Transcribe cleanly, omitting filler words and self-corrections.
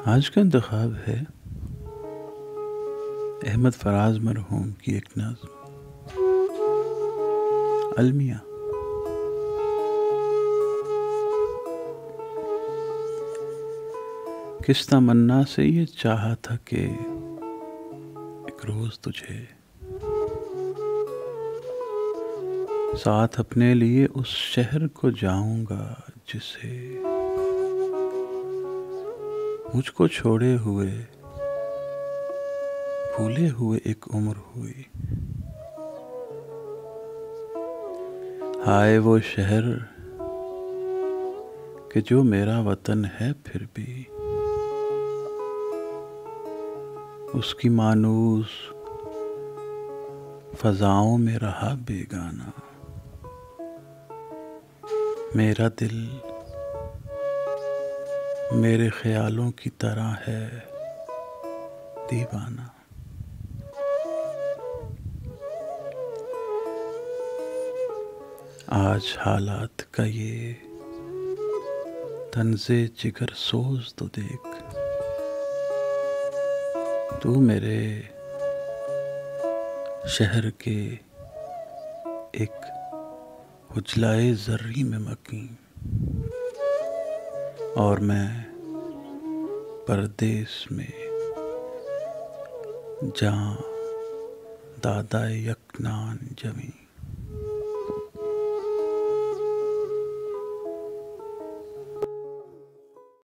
आज का इंतखाब है अहमद फराज मरहूम की एक नज़्म अलमिया। किस तमन्ना से ये चाहा था कि एक रोज़ तुझे साथ अपने लिए उस शहर को जाऊंगा जिसे मुझको छोड़े हुए भूले हुए एक उम्र हुई। हाय वो शहर कि जो मेरा वतन है फिर भी उसकी मानूस फ़ज़ाओं में रहा बेगाना। मेरा दिल मेरे ख़यालों की तरह है दीवाना। आज हालात का ये तंज़े जिगर सोज तो देख, तू मेरे शहर के एक उजलाए ज़र्री में मकीन और मैं परदेस में जहाँ दादा यकनान जमी।